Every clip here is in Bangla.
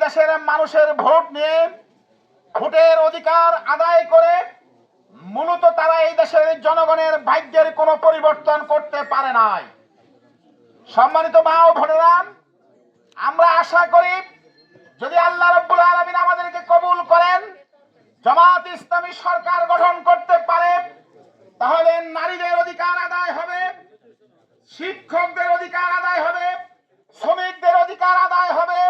দেশের মানুষের ভোট নিয়ে ভোটের অধিকার আদায় করে মূলত তারা এই দেশের জনগণের ভাগ্যের কোনো পরিবর্তন করতে পারে নাই। সম্মানিত মা ও বোনেরা, আমরা আশা করি যদি আল্লাহ রাব্বুল আলামিন আমাদেরকে কবুল করেন, জামাত ইসলামী সরকার গঠন করতে পারে, তাহলে নারীদের অধিকার আদায় হবে, শিক্ষকদের অধিকার আদায় হবে, শ্রমিকদের অধিকার আদায় হবে,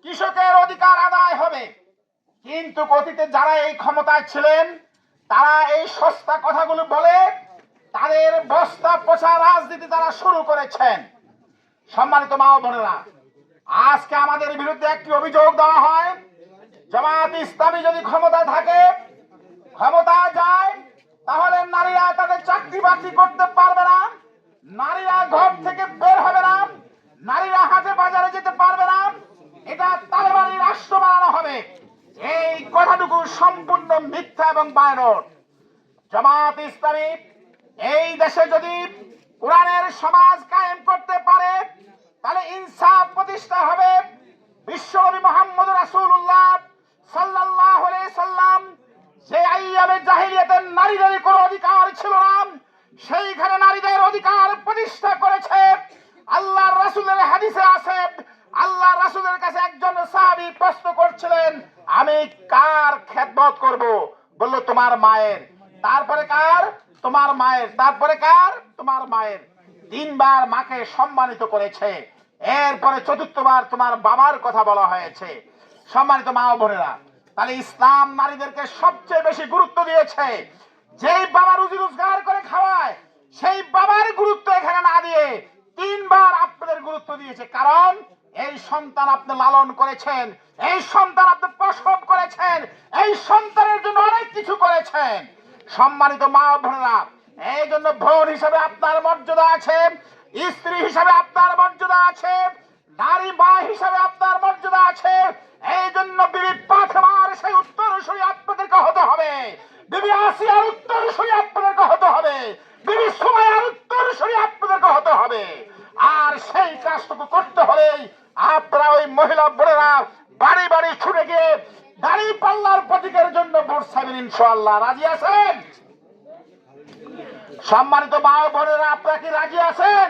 কৃষকের অধিকার আদায় হবে। কিন্তু অতীতে যারা এই ক্ষমতায় ছিলেন তারা এই সস্তা কথাগুলো বলে তাদের বস্তা পচা রাজনীতি তারা শুরু করেছেন। সম্মানিত মা ও বোনেরা, আজকে আমাদের বিরুদ্ধে একটি অভিযোগ দেওয়া হয়, জামাত ইসলামী যদি ক্ষমতা থাকে, ক্ষমতা যায়, তাহলে নারীরা তাদের চাকরি বাকরি করতে পারবে না, নারীরা ঘর থেকে বের হবে না, নারীরা হাটে বাজারে যেতে পারবে না, এটা তালেবানি রাষ্ট্র বানানো হবে। এই কথাটুকু সম্পূর্ণ মিথ্যা এবং বানোয়াট। জামাত ইসলামী এই দেশে যদি কোরআনের সমাজ কায়েম করতে পারে, তাহলে ইনসাফ প্রতিষ্ঠা হবে। বিশ্বনবী মুহাম্মদ রাসূলুল্লাহ সাল্লাল্লাহু আলাইহি সাল্লাম যে আইয়ামে জাহেলিয়াতের নারীদের কোনো অধিকার ছিল না, সেইখানে নারীদের অধিকার প্রতিষ্ঠা করেছে। আল্লাহর রাসূলের হাদিসে আছে, আল্লাহর রাসূলের কাছে একজন সাহাবী প্রশ্ন করছিলেন, আমি কার খেদমত করব? বলল, তোমার মায়ের। তারপরে কার? তোমার মায়ের। তারপরে কার? তোমার মায়ের। তিনবার মাকে সম্মানিত করেছে, এরপরে চতুর্থবার তোমার বাবার কথা বলা হয়েছে। সম্মানিত মা ও বোনেরা, তাহলে ইসলাম নারীদেরকে সবচেয়ে বেশি গুরুত্ব দিয়েছে। যেই বাবা রুজি রোজগার করে খাওয়ায়, সেই বাবার গুরুত্ব এখানে না দিয়ে তিনবার আপনাদের গুরুত্ব দিয়েছে। কারণ এই সন্তান আপনি লালন করেছেন, এই সন্তান আপনি প্রসব করেছেন, এই সন্তানের জন্য অনেক কিছু করেছেন। সম্মানিত মা ও বোনেরা, এই জন্য বোন হিসাবে আপনার মর্যাদা আছে, স্ত্রী হিসাবে আপনার মর্যাদা আছে, নারী মা হিসাবে আপনার মর্যাদা আছে। এই জন্য বিবি ফাতেমার সেই উত্তরসূরি আপনাদেরকে হতে হবে, বিবি আসিয়ার উত্তরসূরি আপনাদেরকে হতে হবে, বিবি সুমাইয়ার উত্তরসূরি আপনাদেরকে হতে হবে। আর সেই কাজটুকু করতে হলেই আপনারা ওই মহিলা বোনেরা বাড়ি বাড়ি ছুটে গিয়ে দাড়ি পাল্লার প্রতীকের জন্য ভোট চাইবেন। ইনশাআল্লাহ রাজি আছেন? সম্মানিত মা ও বোনেরা, আপনারা কি রাজি আছেন?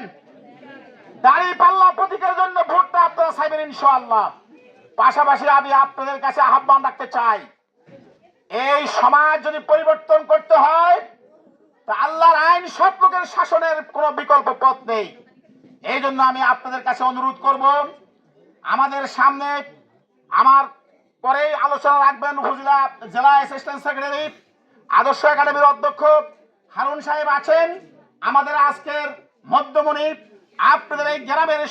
দাড়ি পাল্লা প্রতীকের জন্য ভোটটা আপনারা চাইবেন ইনশাআল্লাহ। পাশাপাশি আমি আপনাদের কাছে আহ্বান রাখতে চাই, এই সমাজ যদি পরিবর্তন করতে হয়, তা আল্লাহর আইন সব লোকের শাসনের কোনো বিকল্প পথ নেই। এই জন্য আমি আপনাদের কাছে অনুরোধ করব, আমাদের সামনে আমার পরে আলোচনা রাখবেন উপজেলা জেলা অ্যাসিস্ট্যান্ট সেক্রেটারি আদর্শ একাডেমির অধ্যক্ষ হারুন সাহেব আছেন। আমাদের আজকের মধ্যমণি আপনাদের এই গ্রামের